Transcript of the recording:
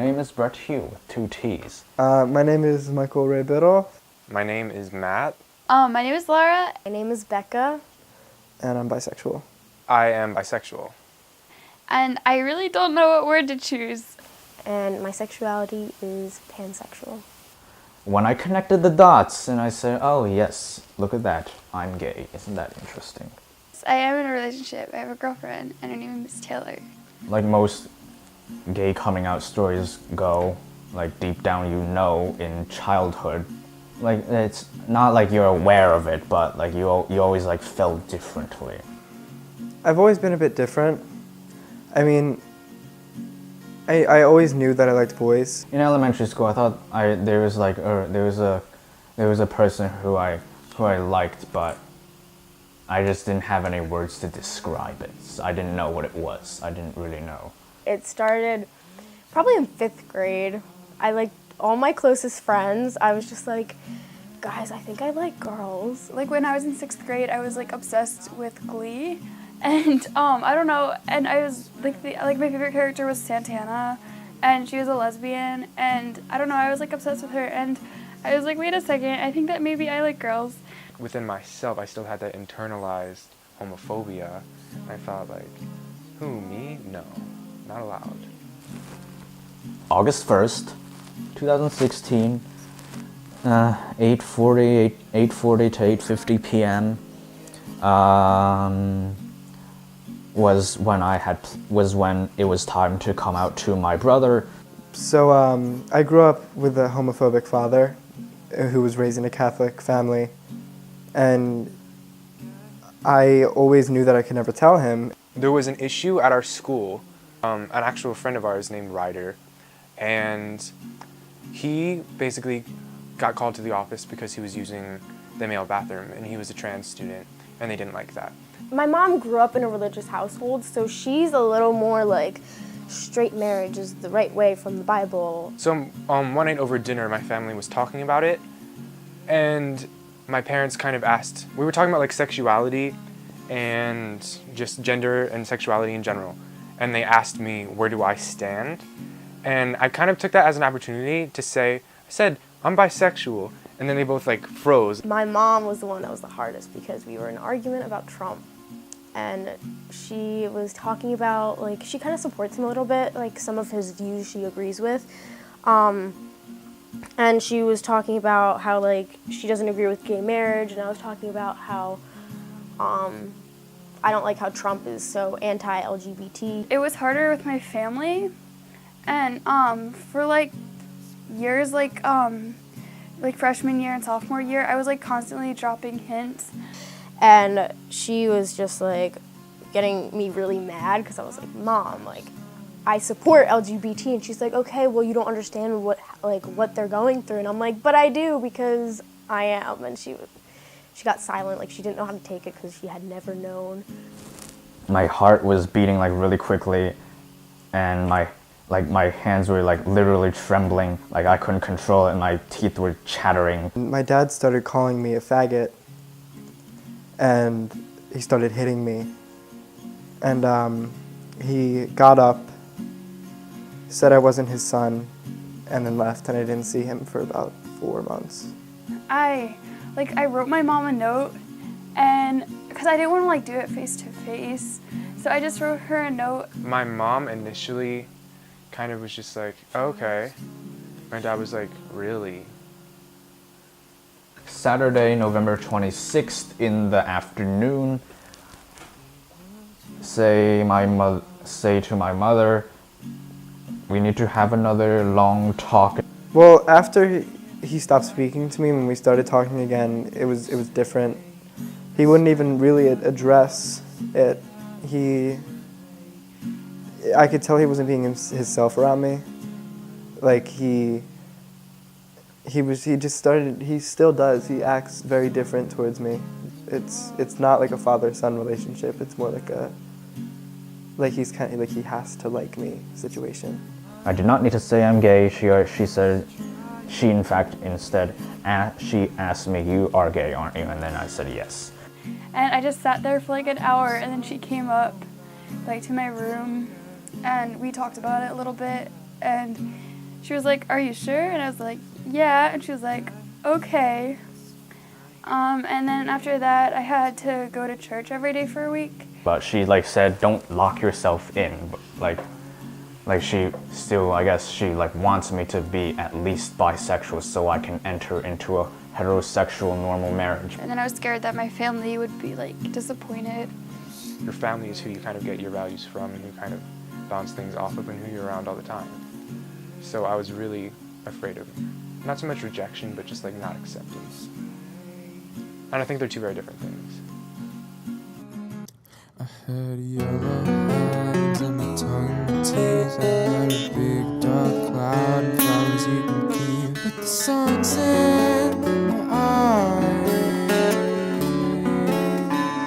name is Brett Hugh with 2 T's. My name is Michael Ray Biddle. My name is Matt. My name is Laura. My name is Becca. And I'm bisexual. I am bisexual. And I really don't know what word to choose. And my sexuality is pansexual. When I connected the dots and I said, oh yes, look at that, I'm gay. Isn't that interesting? I am in a relationship. I have a girlfriend, and her name is Taylor. Like most gay coming out stories go, like deep down you know in childhood. Like it's not like you're aware of it, but like you always like felt differently. I've always been a bit different. I mean, I always knew that I liked boys. In elementary school, I thought there was a person who I liked, but I just didn't have any words to describe it. So I didn't know what it was. I didn't really know. It started probably in 5th grade. I liked all my closest friends. I was just like, guys, I think I like girls. Like when I was in 6th grade, I was like obsessed with Glee. And I don't know, and I was like my favorite character was Santana, and she was a lesbian, and I don't know, I was like obsessed with her, and I was like, wait a second, I think that maybe I like girls. Within myself, I still had that internalized homophobia. I thought like, who, me? No, not allowed. August 1st, 2016, 8:40 to 8:50 p.m. Was when it was time to come out to my brother. So I grew up with a homophobic father who was raised in a Catholic family, and I always knew that I could never tell him. There was an issue at our school, an actual friend of ours named Ryder, and he basically got called to the office because he was using the male bathroom, and he was a trans student, and they didn't like that. My mom grew up in a religious household, so she's a little more like straight marriage is the right way from the Bible. So one night over dinner, my family was talking about it, and my parents kind of asked, we were talking about like sexuality and just gender and sexuality in general, and they asked me, where do I stand? And I kind of took that as an opportunity to say, I said, I'm bisexual, and then they both like froze. My mom was the one that was the hardest because we were in an argument about Trump. And she was talking about, like, she kind of supports him a little bit, like some of his views she agrees with. And she was talking about how, like, she doesn't agree with gay marriage, and I was talking about how I don't like how Trump is so anti-LGBT. It was harder with my family, and for like years, like freshman year and sophomore year, I was like constantly dropping hints. And she was just like getting me really mad because I was like, Mom, like I support LGBT, and she's like, okay, well you don't understand what they're going through, and I'm like, but I do because I am. And she got silent, like she didn't know how to take it because she had never known. My heart was beating like really quickly, and my hands were like literally trembling, like I couldn't control it, and my teeth were chattering. My dad started calling me a faggot, and he started hitting me. And he got up, said I wasn't his son, and then left, and I didn't see him for about 4 months. I wrote my mom a note, and because I didn't want to like do it face to face, so I just wrote her a note. My mom initially kind of was just like, okay. My dad was like, really? Saturday, November 26th in the afternoon, say to my mother, we need to have another long talk. Well, after he stopped speaking to me, when we started talking again, it was different. He wouldn't even really address it. I could tell he wasn't being himself around me. Like he still does. He acts very different towards me. It's not like a father-son relationship. It's more like he's kind of like he has to like me situation. I did not need to say I'm gay. She said, she in fact instead, she asked me, you are gay, aren't you? And then I said yes. And I just sat there for like an hour, and then she came up like to my room, and we talked about it a little bit, and she was like, "Are you sure?" And I was like, "Yeah." And she was like, "Okay." And then after that, I had to go to church every day for a week. But she like said, don't lock yourself in. Like she still, I guess she like wants me to be at least bisexual so I can enter into a heterosexual normal marriage. And then I was scared that my family would be like disappointed. Your family is who you kind of get your values from and who kind of bounce things off of and who you're around all the time. So I was really afraid of not so much rejection, but just like not acceptance. And I think they're two very different things. I had